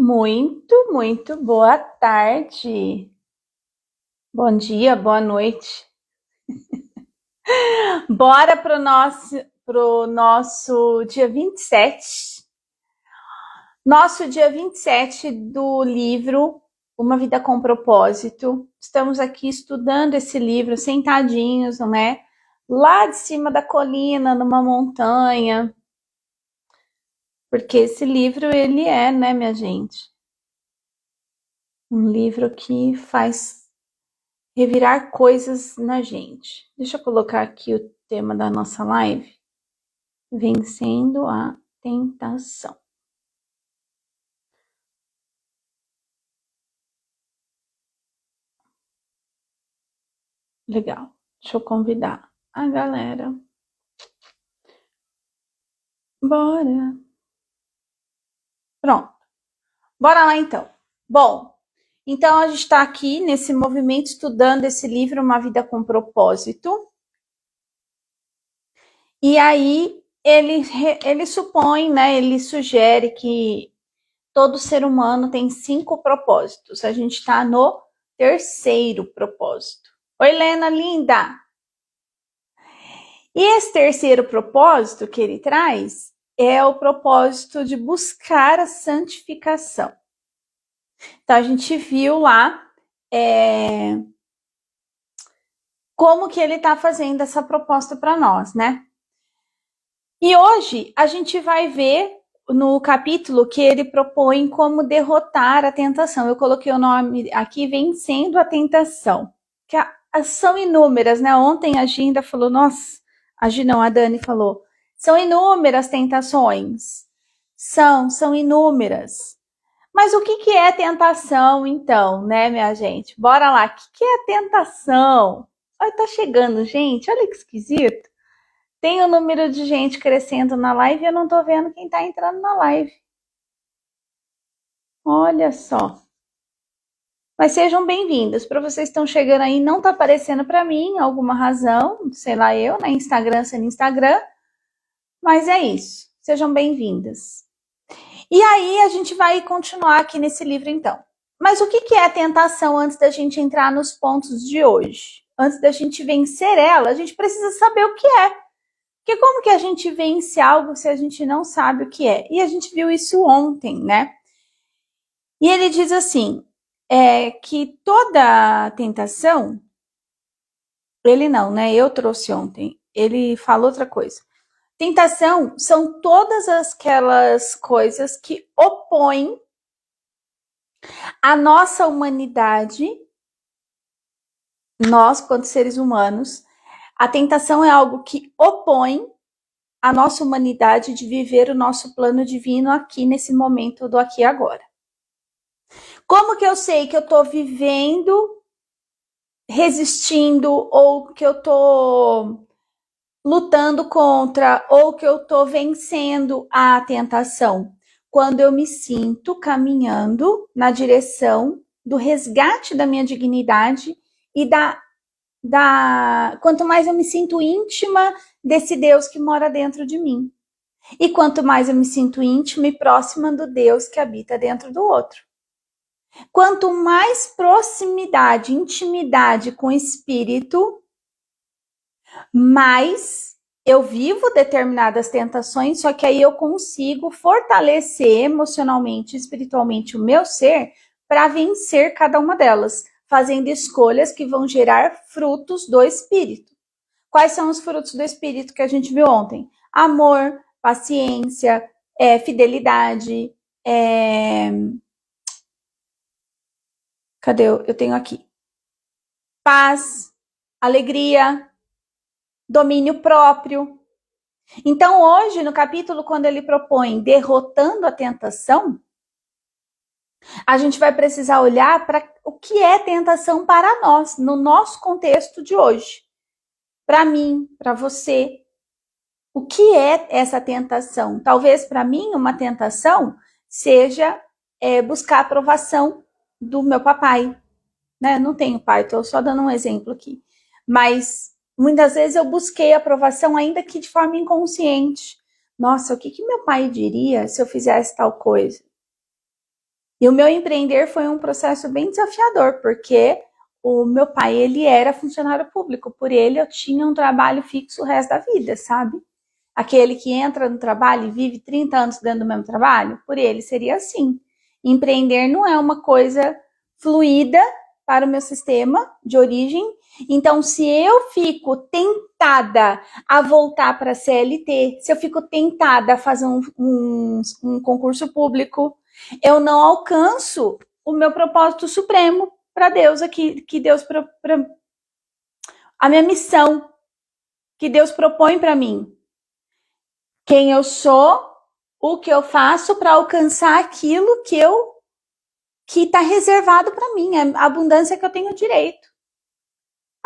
Muito, muito boa tarde. Bom dia, boa noite. Bora pro nosso dia 27. Nosso dia 27 do livro Uma Vida com Propósito. Estamos aqui estudando esse livro sentadinhos, não é? Lá de cima da colina, numa montanha. Porque esse livro, ele é, né, minha gente? Um livro que faz revirar coisas na gente. Deixa eu colocar aqui o tema da nossa live. Vencendo a tentação. Legal. Deixa eu convidar a galera. Bora. Pronto. Bora lá então. Bom, então a gente está aqui nesse movimento estudando esse livro Uma Vida com Propósito. E aí ele supõe, né? Ele sugere que todo ser humano tem 5 propósitos. A gente está no terceiro propósito. Oi, Lena, linda! E esse terceiro propósito que ele traz é o propósito de buscar a santificação. Então, a gente viu lá como que ele está fazendo essa proposta para nós, né? E hoje a gente vai ver no capítulo que ele propõe como derrotar a tentação. Eu coloquei o nome aqui, Vencendo a Tentação. Que são inúmeras, né? Ontem a Ginda falou, nossa, a Dani falou, são inúmeras tentações. São inúmeras. Mas o que é tentação, então, né, minha gente? Bora lá, o que é tentação? Olha, tá chegando, gente, olha que esquisito. Tem o número de gente crescendo na live e eu não tô vendo quem tá entrando na live. Olha só. Mas sejam bem-vindos. Para vocês que estão chegando aí, não tá aparecendo para mim, alguma razão, sei lá eu, né? Instagram sendo Instagram. Mas é isso. Sejam bem-vindas. E aí a gente vai continuar aqui nesse livro então. Mas o que é a tentação antes da gente entrar nos pontos de hoje? Antes da gente vencer ela, a gente precisa saber o que é. Porque como que a gente vence algo se a gente não sabe o que é? E a gente viu isso ontem, né? E ele diz assim, que toda tentação, ele não, né? Eu trouxe ontem. Ele fala outra coisa. Tentação são todas aquelas coisas que opõem a nossa humanidade, nós, quanto seres humanos. A tentação é algo que opõe a nossa humanidade de viver o nosso plano divino aqui nesse momento do aqui e agora. Como que eu sei que eu estou vivendo, resistindo, ou que eu estou lutando contra, ou que eu estou vencendo a tentação? Quando eu me sinto caminhando na direção do resgate da minha dignidade e quanto mais eu me sinto íntima desse Deus que mora dentro de mim. E quanto mais eu me sinto íntima e próxima do Deus que habita dentro do outro. Quanto mais proximidade, intimidade com o Espírito, mais eu vivo determinadas tentações, só que aí eu consigo fortalecer emocionalmente, espiritualmente o meu ser para vencer cada uma delas, fazendo escolhas que vão gerar frutos do Espírito. Quais são os frutos do Espírito que a gente viu ontem? Amor, paciência, fidelidade, cadê? Eu tenho aqui. Paz, alegria, domínio próprio. Então, hoje, no capítulo, quando ele propõe derrotando a tentação, a gente vai precisar olhar para o que é tentação para nós, no nosso contexto de hoje. Para mim, para você. O que é essa tentação? Talvez para mim uma tentação seja buscar a aprovação do meu papai. Né? Não tenho pai, estou só dando um exemplo aqui. Mas muitas vezes eu busquei aprovação ainda que de forma inconsciente. Nossa, o que meu pai diria se eu fizesse tal coisa? E o meu empreender foi um processo bem desafiador, porque o meu pai, ele era funcionário público. Por ele, eu tinha um trabalho fixo o resto da vida, sabe? Aquele que entra no trabalho e vive 30 anos dentro do mesmo trabalho, por ele seria assim. Empreender não é uma coisa fluida para o meu sistema de origem. Então, se eu fico tentada a voltar para a CLT, se eu fico tentada a fazer um concurso público, eu não alcanço o meu propósito supremo para Deus aqui, que Deus a minha missão que Deus propõe para mim. Quem eu sou, o que eu faço para alcançar aquilo que está reservado para mim, a abundância que eu tenho direito.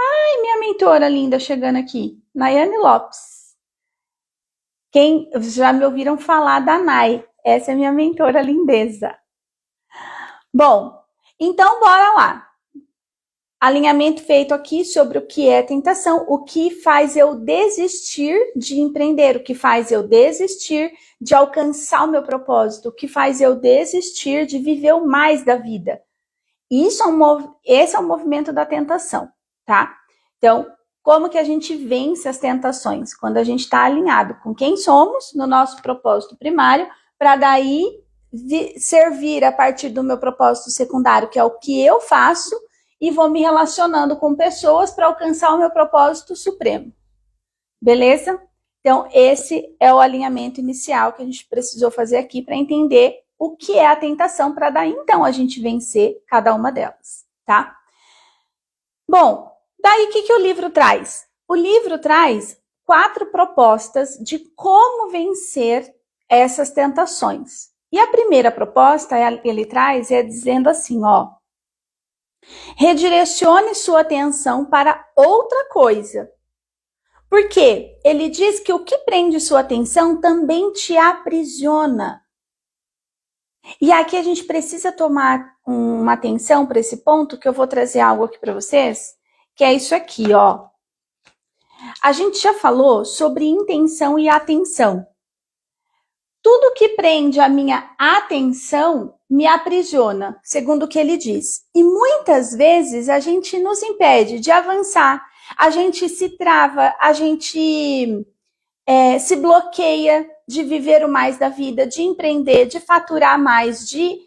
Ai, minha mentora linda chegando aqui, Nayane Lopes. Quem já me ouviram falar da Nay? Essa é minha mentora lindeza. Bom, então bora lá. Alinhamento feito aqui sobre o que é tentação, o que faz eu desistir de empreender, o que faz eu desistir de alcançar o meu propósito, o que faz eu desistir de viver o mais da vida. Esse é o movimento da tentação, tá? Então, como que a gente vence as tentações? Quando a gente está alinhado com quem somos, no nosso propósito primário, para daí servir a partir do meu propósito secundário, que é o que eu faço, e vou me relacionando com pessoas para alcançar o meu propósito supremo. Beleza? Então, esse é o alinhamento inicial que a gente precisou fazer aqui para entender o que é a tentação, para daí, então, a gente vencer cada uma delas, tá? Bom, daí o que o livro traz? O livro traz 4 propostas de como vencer essas tentações. E a primeira proposta ele traz é dizendo assim, ó, redirecione sua atenção para outra coisa. Porque ele diz que o que prende sua atenção também te aprisiona. E aqui a gente precisa tomar uma atenção para esse ponto, que eu vou trazer algo aqui para vocês, que é isso aqui, ó. A gente já falou sobre intenção e atenção. Tudo que prende a minha atenção me aprisiona, segundo o que ele diz. E muitas vezes a gente nos impede de avançar, a gente se trava, a gente se bloqueia de viver o mais da vida, de empreender, de faturar mais, de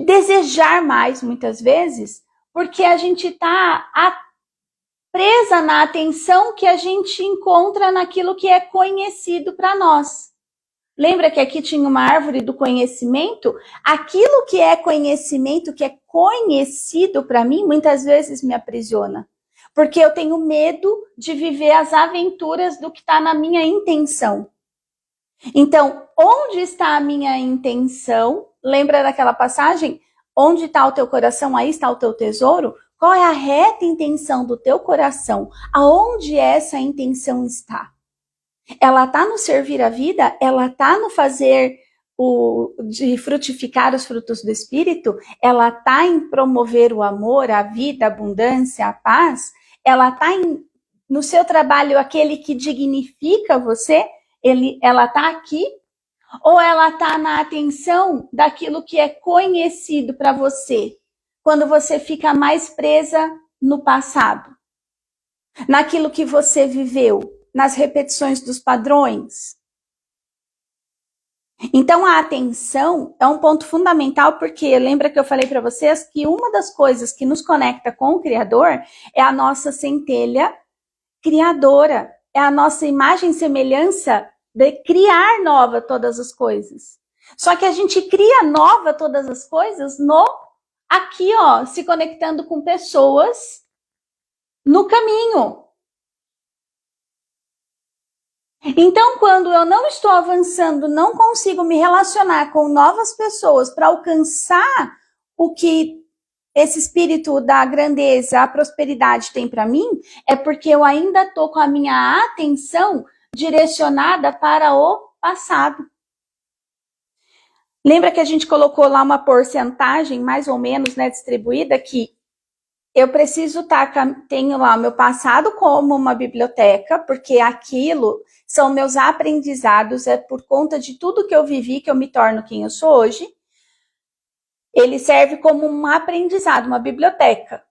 desejar mais, muitas vezes, porque a gente está presa na atenção que a gente encontra naquilo que é conhecido para nós. Lembra que aqui tinha uma árvore do conhecimento? Aquilo que é conhecimento, que é conhecido para mim, muitas vezes me aprisiona. Porque eu tenho medo de viver as aventuras do que está na minha intenção. Então, onde está a minha intenção? Lembra daquela passagem? Onde está o teu coração, aí está o teu tesouro? Qual é a reta intenção do teu coração? Aonde essa intenção está? Ela está no servir a vida? Ela está no fazer de frutificar os frutos do Espírito? Ela está em promover o amor, a vida, a abundância, a paz? Ela está no seu trabalho, aquele que dignifica você? Ela está aqui? Ou ela está na atenção daquilo que é conhecido para você? Quando você fica mais presa no passado, naquilo que você viveu, nas repetições dos padrões. Então, a atenção é um ponto fundamental, porque lembra que eu falei para vocês que uma das coisas que nos conecta com o Criador é a nossa centelha criadora, é a nossa imagem e semelhança de criar nova todas as coisas. Só que a gente cria nova todas as coisas aqui, ó, se conectando com pessoas no caminho. Então, quando eu não estou avançando, não consigo me relacionar com novas pessoas para alcançar o que esse espírito da grandeza, a prosperidade tem para mim, é porque eu ainda estou com a minha atenção direcionada para o passado. Lembra que a gente colocou lá uma porcentagem, mais ou menos, né, distribuída, que eu preciso tenho lá o meu passado como uma biblioteca, porque aquilo são meus aprendizados, é por conta de tudo que eu vivi que eu me torno quem eu sou hoje. Ele serve como um aprendizado, uma biblioteca.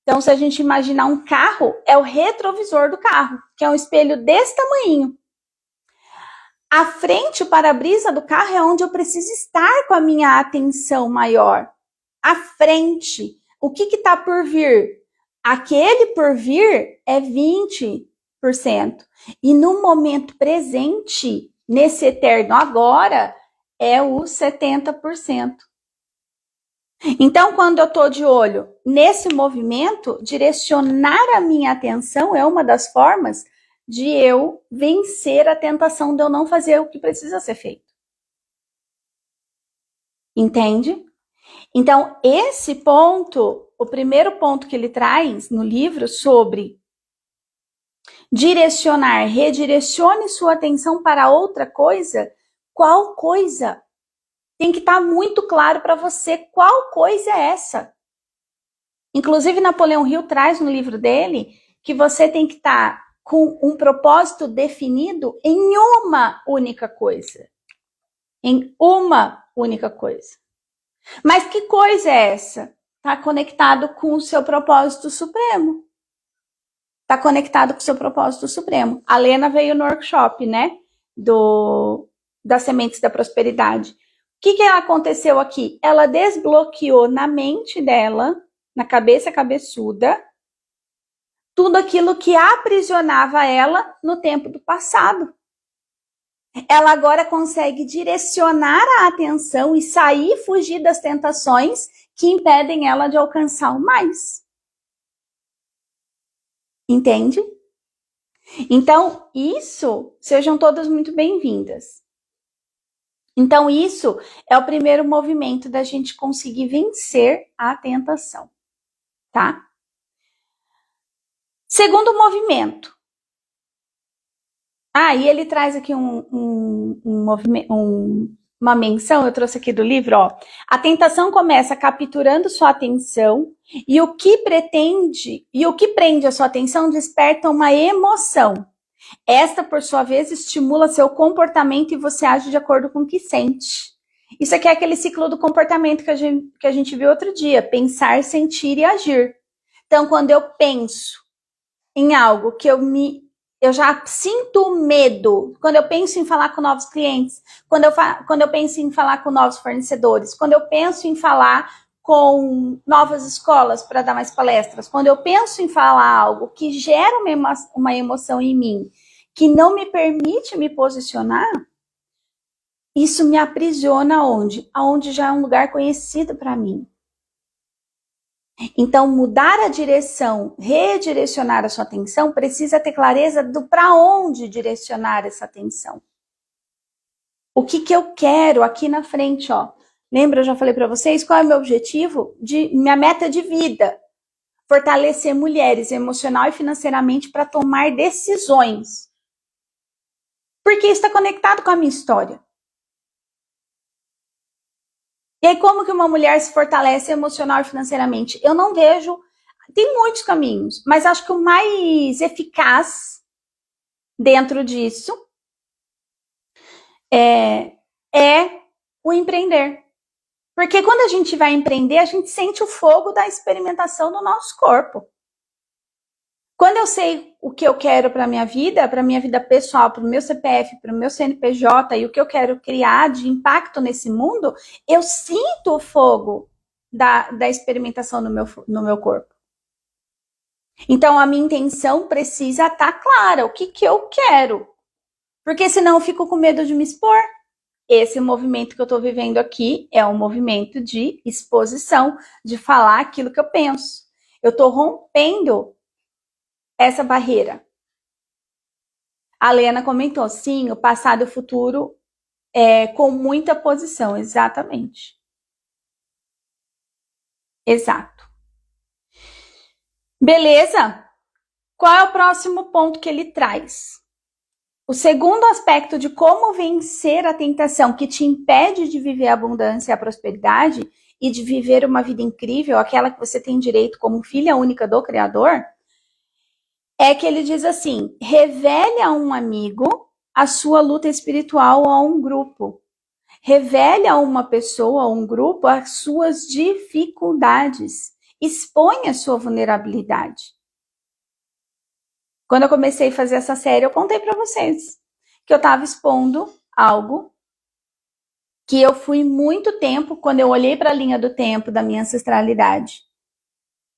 Então, se a gente imaginar um carro, é o retrovisor do carro, que é um espelho desse tamanho. A frente, o para-brisa do carro é onde eu preciso estar com a minha atenção maior. A frente, o que está por vir? Aquele por vir é 20%. E no momento presente, nesse eterno agora, é o 70%. Então, quando eu estou de olho nesse movimento, direcionar a minha atenção é uma das formas de eu vencer a tentação de eu não fazer o que precisa ser feito. Entende? Então, esse ponto, o primeiro ponto que ele traz no livro sobre direcionar, redirecione sua atenção para outra coisa, qual coisa? Tem que estar muito claro para você qual coisa é essa. Inclusive, Napoleão Hill traz no livro dele que você tem que estar com um propósito definido em uma única coisa. Em uma única coisa. Mas que coisa é essa? Está conectado com o seu propósito supremo. Está conectado com o seu propósito supremo. A Lena veio no workshop, né? Das Sementes da Prosperidade. O que aconteceu aqui? Ela desbloqueou na mente dela, na cabeça cabeçuda, tudo aquilo que aprisionava ela no tempo do passado. Ela agora consegue direcionar a atenção e sair, fugir das tentações que impedem ela de alcançar o mais. Entende? Então, isso, sejam todas muito bem-vindas. Então, isso é o primeiro movimento da gente conseguir vencer a tentação, tá? Segundo movimento. E ele traz aqui uma menção, eu trouxe aqui do livro, ó. A tentação começa capturando sua atenção e o que prende a sua atenção desperta uma emoção. Esta, por sua vez, estimula seu comportamento e você age de acordo com o que sente. Isso aqui é aquele ciclo do comportamento que a gente viu outro dia. Pensar, sentir e agir. Então, quando eu penso em algo que eu já sinto medo, quando eu penso em falar com novos clientes, quando eu penso em falar com novos fornecedores, quando eu penso em falar com novas escolas para dar mais palestras, quando eu penso em falar algo que gera uma emoção em mim, que não me permite me posicionar, isso me aprisiona aonde? Aonde já é um lugar conhecido para mim. Então, mudar a direção, redirecionar a sua atenção, precisa ter clareza do para onde direcionar essa atenção. O que eu quero aqui na frente, ó. Lembra, eu já falei para vocês qual é o meu objetivo? Minha meta de vida. Fortalecer mulheres emocional e financeiramente para tomar decisões. Porque isso está conectado com a minha história. E aí, como que uma mulher se fortalece emocional e financeiramente? Eu não vejo... Tem muitos caminhos, mas acho que o mais eficaz dentro disso é o empreender. Porque quando a gente vai empreender, a gente sente o fogo da experimentação no nosso corpo. Quando eu sei o que eu quero para minha vida pessoal, para o meu CPF, para o meu CNPJ e o que eu quero criar de impacto nesse mundo, eu sinto o fogo da experimentação no meu corpo. Então, a minha intenção precisa estar clara, o que eu quero. Porque senão eu fico com medo de me expor. Esse movimento que eu estou vivendo aqui é um movimento de exposição, de falar aquilo que eu penso. Eu estou rompendo essa barreira. A Lena comentou, sim, o passado e o futuro com muita posição, exatamente. Exato. Beleza? Qual é o próximo ponto que ele traz? O segundo aspecto de como vencer a tentação que te impede de viver a abundância e a prosperidade e de viver uma vida incrível, aquela que você tem direito como filha única do Criador, é que ele diz assim, revele a um amigo a sua luta espiritual ou a um grupo. Revele a uma pessoa, a um grupo, as suas dificuldades. Exponha a sua vulnerabilidade. Quando eu comecei a fazer essa série, eu contei para vocês que eu estava expondo algo que eu fui muito tempo, quando eu olhei para a linha do tempo da minha ancestralidade.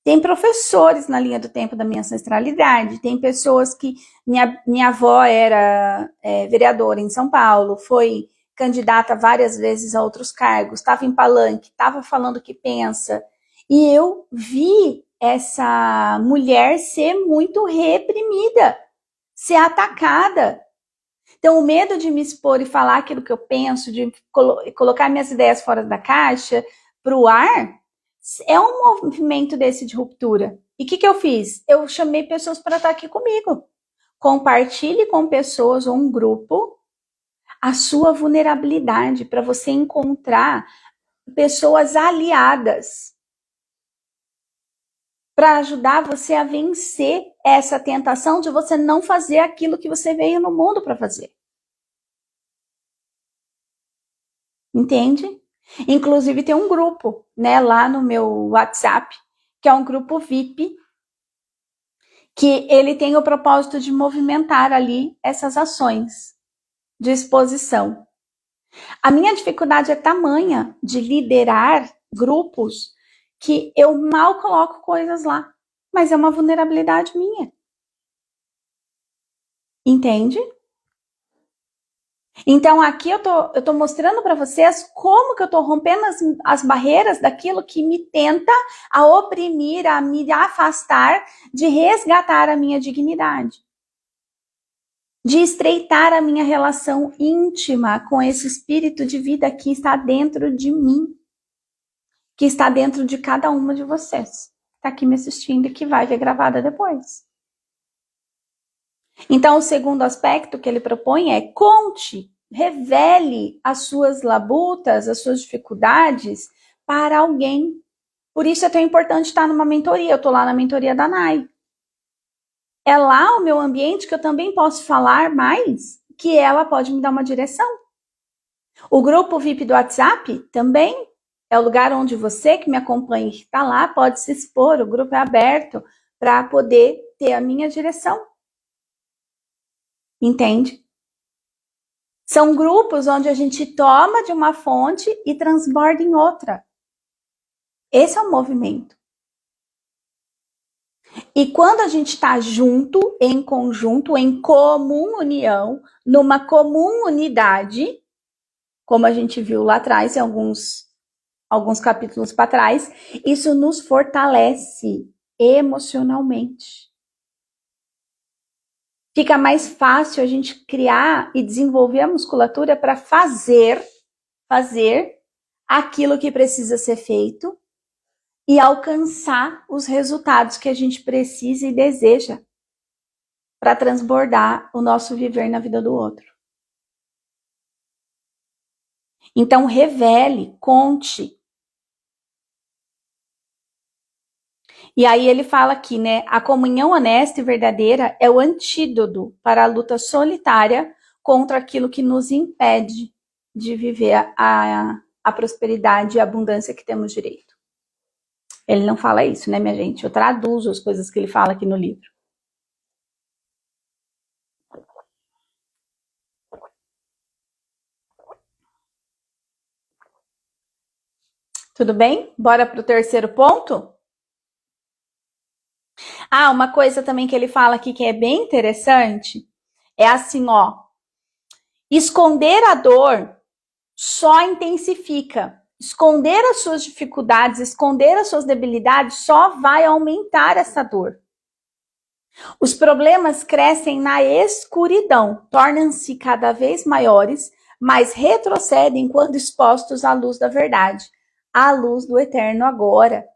Tem professores na linha do tempo da minha ancestralidade, tem pessoas que... Minha avó era vereadora em São Paulo, foi candidata várias vezes a outros cargos, estava em palanque, estava falando o que pensa. E eu vi essa mulher ser muito reprimida, ser atacada. Então, o medo de me expor e falar aquilo que eu penso, de colocar minhas ideias fora da caixa, para o ar, é um movimento desse de ruptura. E o que eu fiz? Eu chamei pessoas para estar aqui comigo. Compartilhe com pessoas ou um grupo a sua vulnerabilidade, para você encontrar pessoas aliadas para ajudar você a vencer essa tentação de você não fazer aquilo que você veio no mundo para fazer. Entende? Inclusive tem um grupo, né, lá no meu WhatsApp, que é um grupo VIP, que ele tem o propósito de movimentar ali essas ações de exposição. A minha dificuldade é tamanha de liderar grupos que eu mal coloco coisas lá, mas é uma vulnerabilidade minha. Entende? Então aqui eu tô mostrando para vocês como que eu tô rompendo as barreiras daquilo que me tenta a oprimir, a me afastar de resgatar a minha dignidade. De estreitar a minha relação íntima com esse espírito de vida que está dentro de mim. Que está dentro de cada uma de vocês. Está aqui me assistindo e que vai ver gravada depois. Então, o segundo aspecto que ele propõe é: conte, revele as suas labutas, as suas dificuldades para alguém. Por isso é tão importante estar numa mentoria. Eu estou lá na mentoria da Nai. É lá o meu ambiente que eu também posso falar mais, que ela pode me dar uma direção. O grupo VIP do WhatsApp também é o lugar onde você que me acompanha e que está lá pode se expor. O grupo é aberto para poder ter a minha direção. Entende? São grupos onde a gente toma de uma fonte e transborda em outra. Esse é o movimento. E quando a gente está junto, em conjunto, em comum união, numa comum unidade, como a gente viu lá atrás, em alguns capítulos para trás, isso nos fortalece emocionalmente. Fica mais fácil a gente criar e desenvolver a musculatura para fazer aquilo que precisa ser feito e alcançar os resultados que a gente precisa e deseja para transbordar o nosso viver na vida do outro. Então, revele, conte. E aí ele fala aqui, né? A comunhão honesta e verdadeira é o antídoto para a luta solitária contra aquilo que nos impede de viver a prosperidade e a abundância que temos direito. Ele não fala isso, né, minha gente? Eu traduzo as coisas que ele fala aqui no livro. Tudo bem? Bora para o terceiro ponto? Ah, uma coisa também que ele fala aqui que é bem interessante é assim, ó. Esconder a dor só intensifica. Esconder as suas dificuldades, esconder as suas debilidades só vai aumentar essa dor. Os problemas crescem na escuridão, tornam-se cada vez maiores, mas retrocedem quando expostos à luz da verdade, à luz do eterno agora.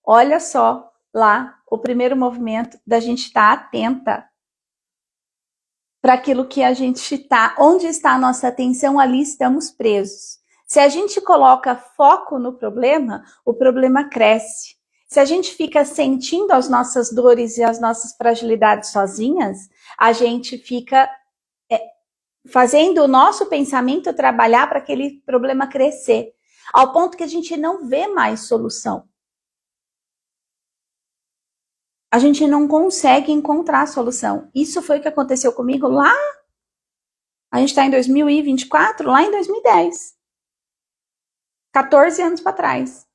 Olha só lá o primeiro movimento da gente estar atenta para aquilo que a gente está, onde está a nossa atenção, ali estamos presos. Se a gente coloca foco no problema, o problema cresce. Se a gente fica sentindo as nossas dores e as nossas fragilidades sozinhas, a gente fica fazendo o nosso pensamento trabalhar para aquele problema crescer, ao ponto que a gente não vê mais solução. A gente não consegue encontrar solução. Isso foi o que aconteceu comigo lá. A gente está em 2024, lá em 2010. 14 anos para trás.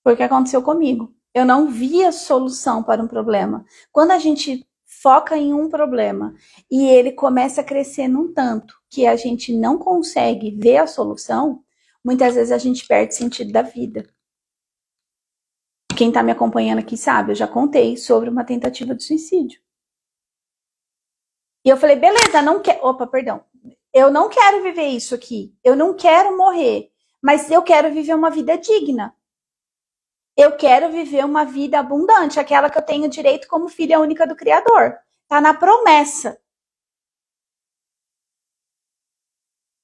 Foi o que aconteceu comigo. Eu não via solução para um problema. Quando a gente foca em um problema e ele começa a crescer num tanto que a gente não consegue ver a solução, muitas vezes a gente perde sentido da vida. Quem está me acompanhando aqui sabe, eu já contei sobre uma tentativa de suicídio. E eu falei, beleza, não quero. Opa, perdão. Eu não quero viver isso aqui. Eu não quero morrer. Mas eu quero viver uma vida digna. Eu quero viver uma vida abundante, aquela que eu tenho direito como filha única do Criador. Tá na promessa.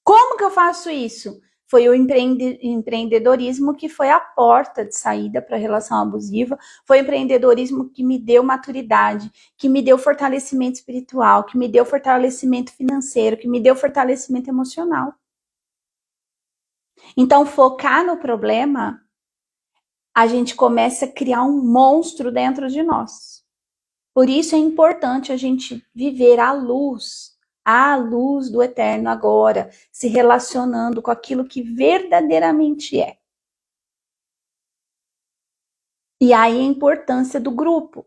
Como que eu faço isso? Foi o empreendedorismo que foi a porta de saída para a relação abusiva, foi o empreendedorismo que me deu maturidade, que me deu fortalecimento espiritual, que me deu fortalecimento financeiro, que me deu fortalecimento emocional. Então, focar no problema, a gente começa a criar um monstro dentro de nós. Por isso é importante a gente viver à luz do eterno agora, se relacionando com aquilo que verdadeiramente é. E aí a importância do grupo.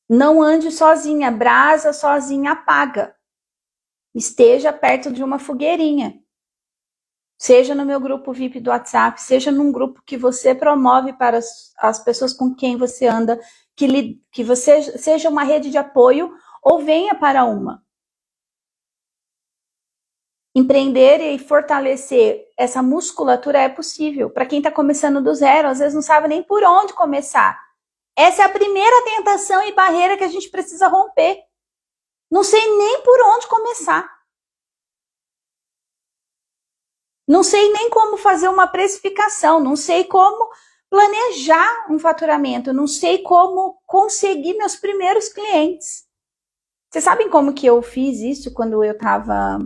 Não ande sozinha, brasa sozinha apaga. Esteja perto de uma fogueirinha. Seja no meu grupo VIP do WhatsApp, seja num grupo que você promove para as pessoas com quem você anda, que você seja uma rede de apoio ou venha para uma. Empreender e fortalecer essa musculatura é possível. Para quem está começando do zero, às vezes não sabe nem por onde começar. Essa é a primeira tentação e barreira que a gente precisa romper. Não sei nem por onde começar. Não sei nem como fazer uma precificação, não sei como planejar um faturamento, não sei como conseguir meus primeiros clientes. Vocês sabem como que eu fiz isso quando eu estava...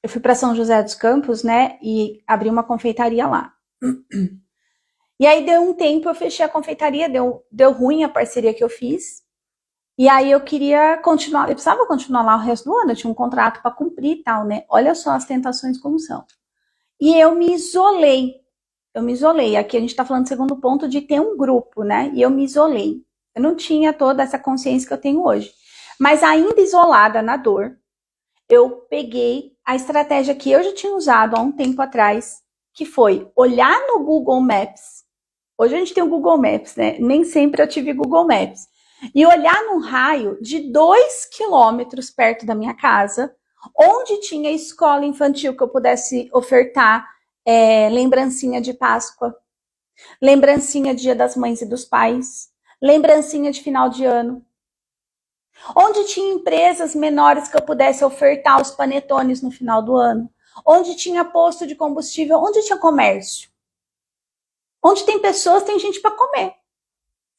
eu fui para São José dos Campos, né, e abri uma confeitaria lá. E aí deu um tempo, eu fechei a confeitaria, deu ruim a parceria que eu fiz. E aí eu queria continuar, eu precisava continuar lá o resto do ano, eu tinha um contrato para cumprir e tal, né? Olha só as tentações como são. E eu me isolei. Aqui a gente está falando do segundo ponto de ter um grupo, né? E eu me isolei. Eu não tinha toda essa consciência que eu tenho hoje. Mas ainda isolada na dor, eu peguei a estratégia que eu já tinha usado há um tempo atrás, que foi olhar no Google Maps. Hoje a gente tem o Google Maps, né? Nem sempre eu tive Google Maps. E olhar num raio de 2 quilômetros perto da minha casa, onde tinha escola infantil que eu pudesse ofertar lembrancinha de Páscoa, lembrancinha de Dia das Mães e dos Pais, lembrancinha de final de ano. Onde tinha empresas menores que eu pudesse ofertar os panetones no final do ano. Onde tinha posto de combustível, onde tinha comércio. Onde tem pessoas, tem gente para comer.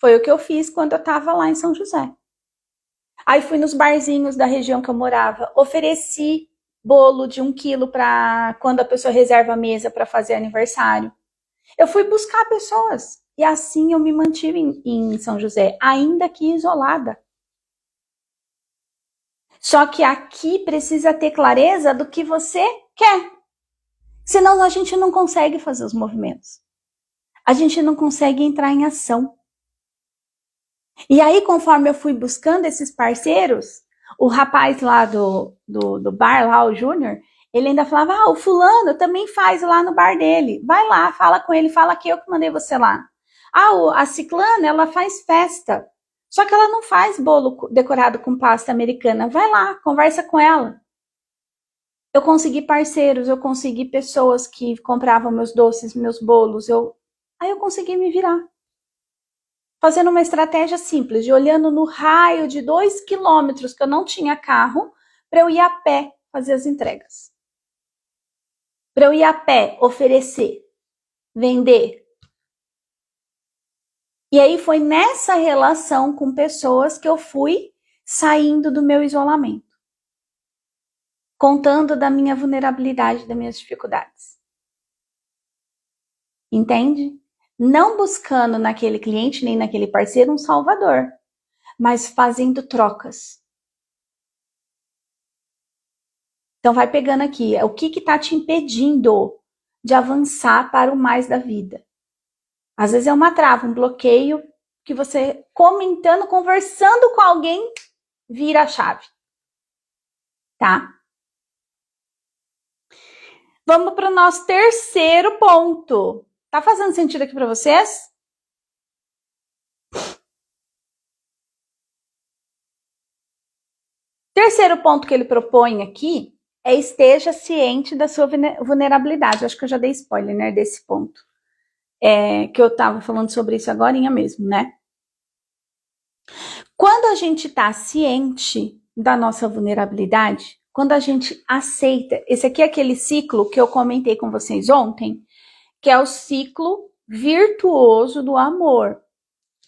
Foi o que eu fiz quando eu estava lá em São José. Aí fui nos barzinhos da região que eu morava, ofereci bolo de 1 quilo para quando a pessoa reserva a mesa para fazer aniversário. Eu fui buscar pessoas e assim eu me mantive em São José, ainda que isolada. Só que aqui precisa ter clareza do que você quer. Senão a gente não consegue fazer os movimentos. A gente não consegue entrar em ação. E aí, conforme eu fui buscando esses parceiros, o rapaz lá do bar, lá, o Júnior, ele ainda falava, o fulano também faz lá no bar dele. Vai lá, fala com ele, fala que eu que mandei você lá. A ciclana, ela faz festa. Só que ela não faz bolo decorado com pasta americana. Vai lá, conversa com ela. Eu consegui parceiros, eu consegui pessoas que compravam meus doces, meus bolos. Aí eu consegui me virar. Fazendo uma estratégia simples, de olhando no raio de 2 quilômetros que eu não tinha carro, para eu ir a pé fazer as entregas. Para eu ir a pé oferecer, vender. E aí foi nessa relação com pessoas que eu fui saindo do meu isolamento, contando da minha vulnerabilidade, das minhas dificuldades. Entende? Não buscando naquele cliente nem naquele parceiro um salvador, mas fazendo trocas. Então vai pegando aqui, o que está te impedindo de avançar para o mais da vida? Às vezes é uma trava, um bloqueio que você comentando, conversando com alguém, vira a chave. Tá? Vamos para o nosso terceiro ponto. Tá fazendo sentido aqui para vocês? Terceiro ponto que ele propõe aqui é esteja ciente da sua vulnerabilidade. Eu acho que eu já dei spoiler, né, desse ponto. Que eu tava falando sobre isso agorinha mesmo, né? Quando a gente tá ciente da nossa vulnerabilidade, quando a gente aceita, esse aqui é aquele ciclo que eu comentei com vocês ontem, que é o ciclo virtuoso do amor.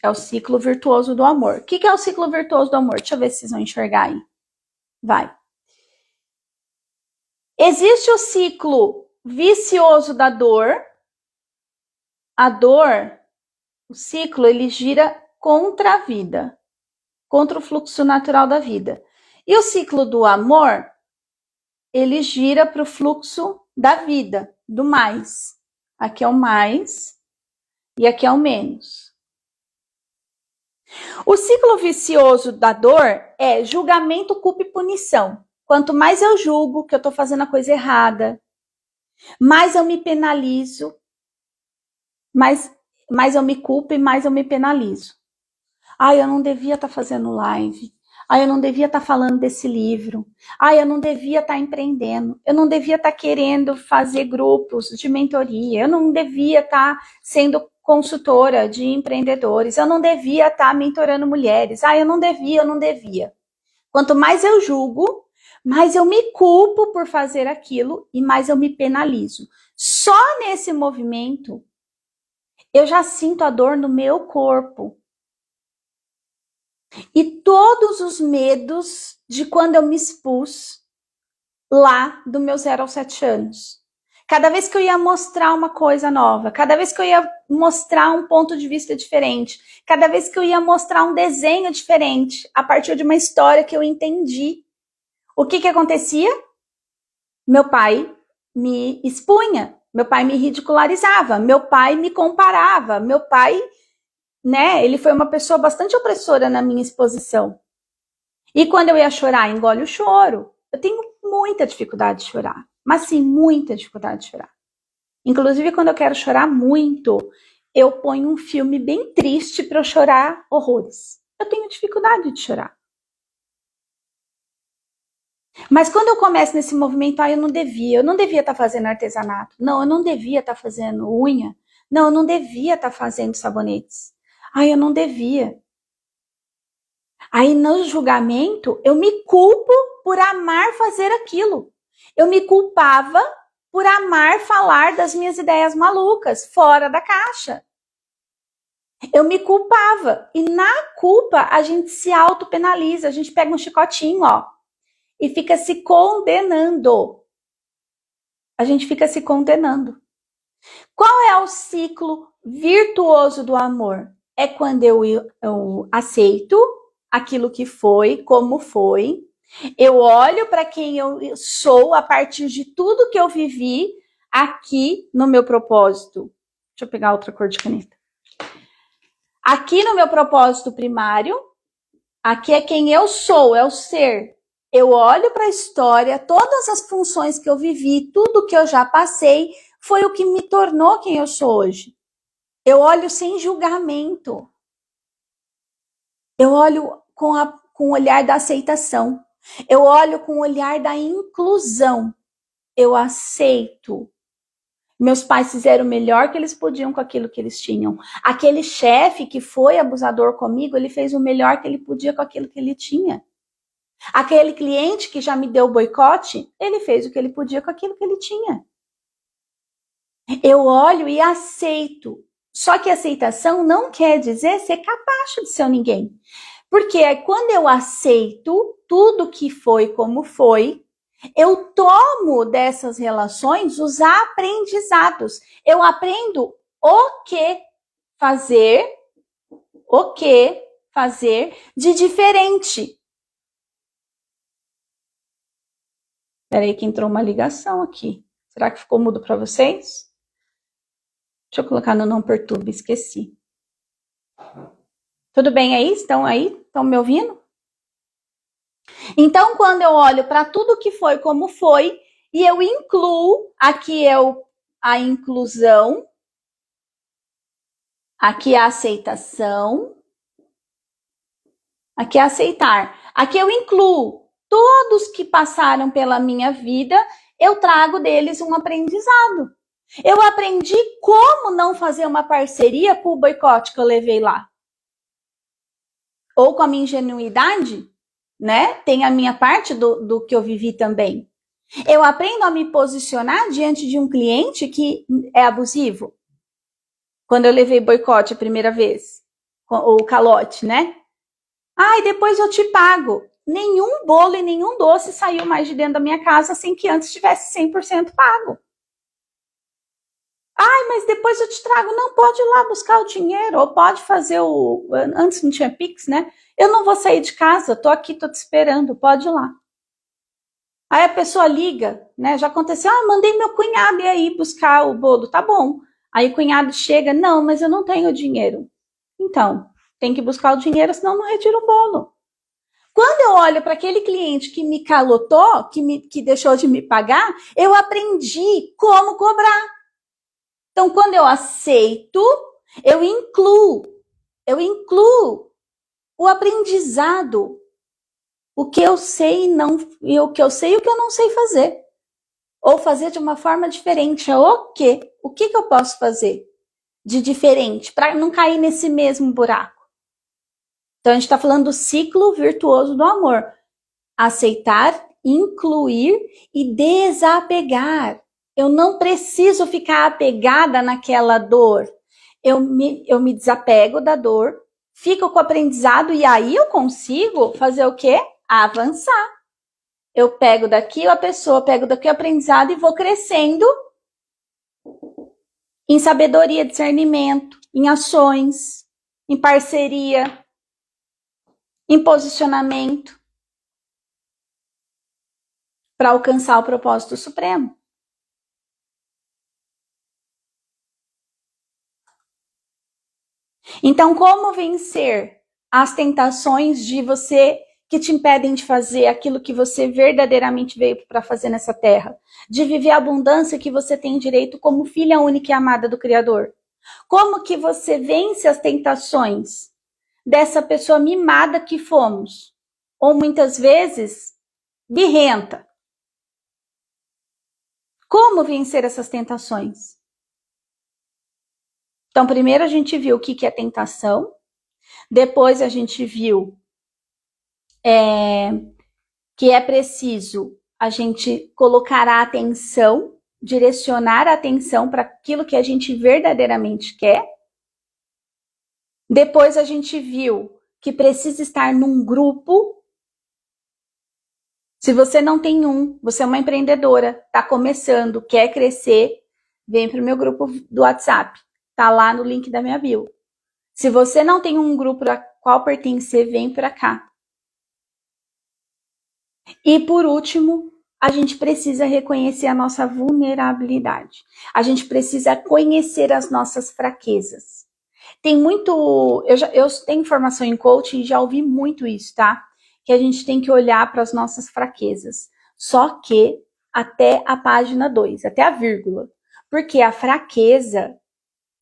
É o ciclo virtuoso do amor. O que é o ciclo virtuoso do amor? Deixa eu ver se vocês vão enxergar aí. Vai. Existe o ciclo vicioso da dor. A dor, o ciclo, ele gira contra a vida, contra o fluxo natural da vida. E o ciclo do amor, ele gira para o fluxo da vida, do mais. Aqui é o mais e aqui é o menos. O ciclo vicioso da dor é julgamento, culpa e punição. Quanto mais eu julgo que eu estou fazendo a coisa errada, mais eu me penalizo, mais eu me culpo e mais eu me penalizo. Eu não devia estar fazendo live. Eu não devia estar falando desse livro. Eu não devia estar empreendendo. Eu não devia estar querendo fazer grupos de mentoria. Eu não devia estar sendo consultora de empreendedores. Eu não devia estar mentorando mulheres. Eu não devia. Quanto mais eu julgo, mais eu me culpo por fazer aquilo e mais eu me penalizo. Só nesse movimento, eu já sinto a dor no meu corpo. E todos os medos de quando eu me expus lá do meu 0 aos 7 anos. Cada vez que eu ia mostrar uma coisa nova, cada vez que eu ia mostrar um ponto de vista diferente, cada vez que eu ia mostrar um desenho diferente, a partir de uma história que eu entendi, o que acontecia? Meu pai me expunha, meu pai me ridicularizava, meu pai me comparava, meu pai, né, ele foi uma pessoa bastante opressora na minha exposição. E quando eu ia chorar, engole o choro. Eu tenho muita dificuldade de chorar, mas sim, muita dificuldade de chorar. Inclusive, quando eu quero chorar muito, eu ponho um filme bem triste para eu chorar horrores. Eu tenho dificuldade de chorar. Mas quando eu começo nesse movimento, eu não devia estar fazendo artesanato. Não, eu não devia estar fazendo unha. Não, eu não devia estar fazendo sabonetes. Eu não devia. Aí no julgamento, eu me culpo por amar fazer aquilo. Eu me culpava por amar falar das minhas ideias malucas, fora da caixa. Eu me culpava. E na culpa, a gente se autopenaliza. A gente pega um chicotinho, e fica se condenando. A gente fica se condenando. Qual é o ciclo virtuoso do amor? É quando eu aceito aquilo que foi, como foi. Eu olho para quem eu sou a partir de tudo que eu vivi aqui no meu propósito. Deixa eu pegar outra cor de caneta. Aqui no meu propósito primário, aqui é quem eu sou, é o ser. Eu olho para a história, todas as funções que eu vivi, tudo que eu já passei, foi o que me tornou quem eu sou hoje. Eu olho sem julgamento. Eu olho com o olhar da aceitação. Eu olho com o olhar da inclusão. Eu aceito. Meus pais fizeram o melhor que eles podiam com aquilo que eles tinham. Aquele chefe que foi abusador comigo, ele fez o melhor que ele podia com aquilo que ele tinha. Aquele cliente que já me deu boicote, ele fez o que ele podia com aquilo que ele tinha. Eu olho e aceito Só que aceitação não quer dizer ser capacho de ser ninguém. Porque quando eu aceito tudo que foi como foi, eu tomo dessas relações os aprendizados. Eu aprendo fazer, o que fazer de diferente. Peraí que entrou uma ligação aqui. Será que ficou mudo para vocês? Deixa eu colocar no não perturbe, esqueci. Tudo bem aí? Estão aí? Estão me ouvindo? Então, quando eu olho para tudo que foi como foi, e eu incluo, aqui é a inclusão, aqui é a aceitação, aqui é aceitar. Aqui eu incluo todos que passaram pela minha vida, eu trago deles um aprendizado. Eu aprendi como não fazer uma parceria com o boicote que eu levei lá. Ou com a minha ingenuidade, né? Tem a minha parte do que eu vivi também. Eu aprendo a me posicionar diante de um cliente que é abusivo. Quando eu levei boicote a primeira vez, ou calote, né? Ai, depois eu te pago. Nenhum bolo e nenhum doce saiu mais de dentro da minha casa sem que antes tivesse 100% pago. Ai, mas depois eu te trago. Não, pode ir lá buscar o dinheiro, ou pode fazer o... Antes não tinha Pix, né? Eu não vou sair de casa, tô aqui, tô te esperando, pode ir lá. Aí a pessoa liga, né? Já aconteceu, mandei meu cunhado ir aí buscar o bolo, tá bom. Aí o cunhado chega, não, mas eu não tenho dinheiro. Então, tem que buscar o dinheiro, senão não retira o bolo. Quando eu olho para aquele cliente que me calotou, que deixou de me pagar, eu aprendi como cobrar. Então, quando eu aceito, eu incluo o aprendizado, o que eu sei e o que eu sei e o que eu não sei fazer. Ou fazer de uma forma diferente. O quê? O que eu posso fazer de diferente para não cair nesse mesmo buraco? Então, a gente está falando do ciclo virtuoso do amor. Aceitar, incluir e desapegar. Eu não preciso ficar apegada naquela dor. Eu me desapego da dor, fico com o aprendizado e aí eu consigo fazer o quê? Avançar. Eu pego daqui a pessoa, pego daqui o aprendizado e vou crescendo em sabedoria, discernimento, em ações, em parceria, em posicionamento, para alcançar o propósito supremo. Então, como vencer as tentações de você que te impedem de fazer aquilo que você verdadeiramente veio para fazer nessa terra? De viver a abundância que você tem direito como filha única e amada do Criador? Como que você vence as tentações dessa pessoa mimada que fomos? Ou muitas vezes, birrenta. Como vencer essas tentações? Então, primeiro a gente viu o que é tentação, depois a gente viu que é preciso a gente colocar a atenção, direcionar a atenção para aquilo que a gente verdadeiramente quer. Depois a gente viu que precisa estar num grupo. Se você não tem você é uma empreendedora, está começando, quer crescer, vem para o meu grupo do WhatsApp. Tá lá no link da minha bio. Se você não tem um grupo a qual pertencer, vem para cá. E por último, a gente precisa reconhecer a nossa vulnerabilidade. A gente precisa conhecer as nossas fraquezas. Tem muito... Eu tenho formação em coaching e já ouvi muito isso, tá? Que a gente tem que olhar para as nossas fraquezas. Só que até a página 2, até a vírgula. Porque a fraqueza,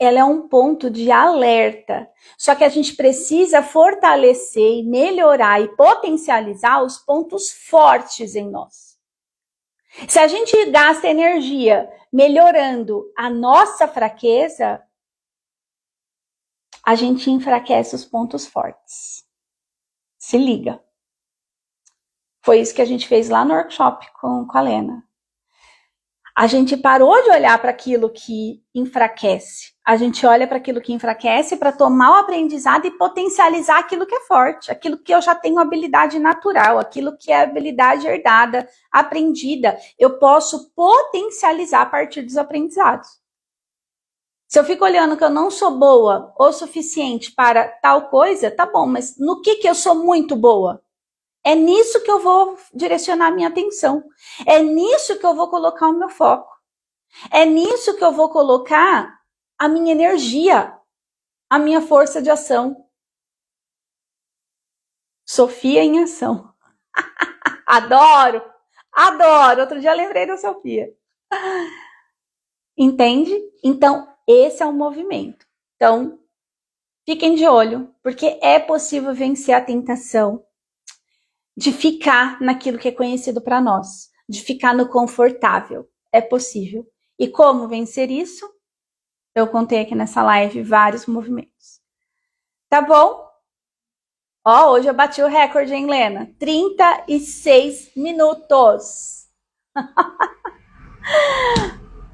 ela é um ponto de alerta. Só que a gente precisa fortalecer, melhorar e potencializar os pontos fortes em nós. Se a gente gasta energia melhorando a nossa fraqueza, a gente enfraquece os pontos fortes. Se liga. Foi isso que a gente fez lá no workshop com a Lena. A gente parou de olhar para aquilo que enfraquece. A gente olha para aquilo que enfraquece para tomar o aprendizado e potencializar aquilo que é forte, aquilo que eu já tenho habilidade natural, aquilo que é habilidade herdada, aprendida. Eu posso potencializar a partir dos aprendizados. Se eu fico olhando que eu não sou boa o suficiente para tal coisa, tá bom, mas no que eu sou muito boa? É nisso que eu vou direcionar a minha atenção. É nisso que eu vou colocar o meu foco. É nisso que eu vou colocar a minha energia, a minha força de ação. Sofia em ação. Adoro! Adoro! Outro dia eu lembrei da Sofia. Entende? Então, esse é o movimento. Então, fiquem de olho, porque é possível vencer a tentação de ficar naquilo que é conhecido para nós, de ficar no confortável. É possível. E como vencer isso? Eu contei aqui nessa live vários movimentos. Tá bom? Ó, hoje eu bati o recorde, hein, Lena? 36 minutos.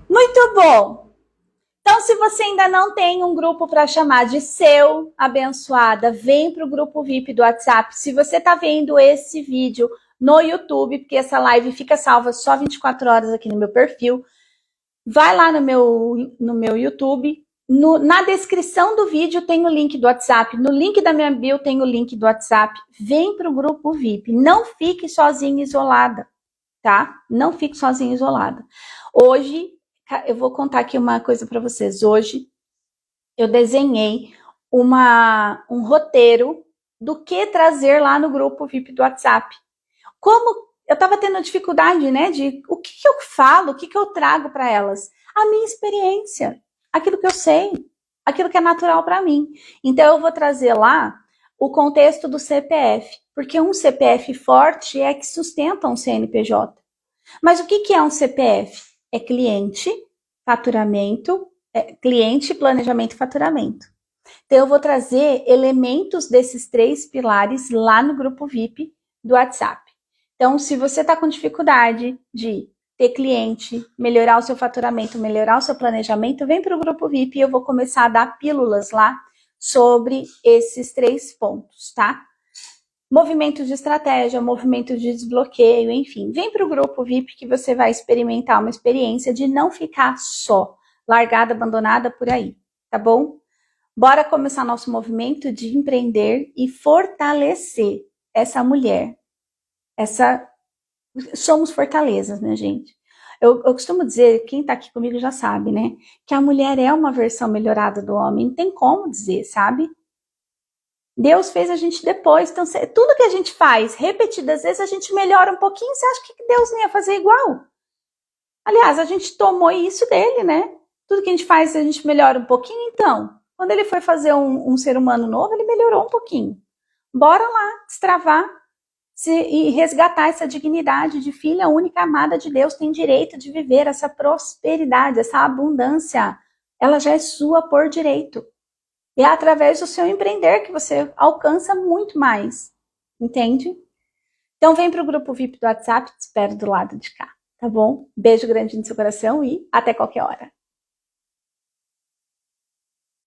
Muito bom! Então, se você ainda não tem um grupo para chamar de seu, abençoada, vem para o grupo VIP do WhatsApp. Se você está vendo esse vídeo no YouTube, porque essa live fica salva só 24 horas aqui no meu perfil, vai lá no meu YouTube. Na descrição do vídeo tem o link do WhatsApp. No link da minha bio tem o link do WhatsApp. Vem para o grupo VIP. Não fique sozinha, isolada, tá? Não fique sozinha, isolada. Hoje, eu vou contar aqui uma coisa para vocês. Hoje, eu desenhei um roteiro do que trazer lá no grupo VIP do WhatsApp. Como eu estava tendo dificuldade, né, de o que eu falo, o que eu trago para elas? A minha experiência, aquilo que eu sei, aquilo que é natural para mim. Então, eu vou trazer lá o contexto do CPF, porque um CPF forte é que sustenta um CNPJ. Mas o que é um CPF? É cliente, faturamento, cliente, planejamento e faturamento. Então, eu vou trazer elementos desses 3 pilares lá no grupo VIP do WhatsApp. Então, se você está com dificuldade de ter cliente, melhorar o seu faturamento, melhorar o seu planejamento, vem para o grupo VIP e eu vou começar a dar pílulas lá sobre esses 3 pontos, tá? Movimento de estratégia, movimento de desbloqueio, enfim. Vem para o grupo VIP que você vai experimentar uma experiência de não ficar só, largada, abandonada por aí, tá bom? Bora começar nosso movimento de empreender e fortalecer essa mulher. Somos fortalezas, né, gente? Eu costumo dizer, quem tá aqui comigo já sabe, né? Que a mulher é uma versão melhorada do homem. Não tem como dizer, sabe? Deus fez a gente depois. Então, tudo que a gente faz repetidas vezes, a gente melhora um pouquinho. Você acha que Deus não ia fazer igual? Aliás, a gente tomou isso dele, né? Tudo que a gente faz, a gente melhora um pouquinho. Então, quando ele foi fazer um ser humano novo, ele melhorou um pouquinho. Bora lá, destravar e resgatar essa dignidade de filha única amada de Deus. Tem direito de viver essa prosperidade, essa abundância. Ela já é sua por direito. E é através do seu empreender que você alcança muito mais. Entende? Então vem para o grupo VIP do WhatsApp, te espero do lado de cá, tá bom? Beijo grande no seu coração e até qualquer hora.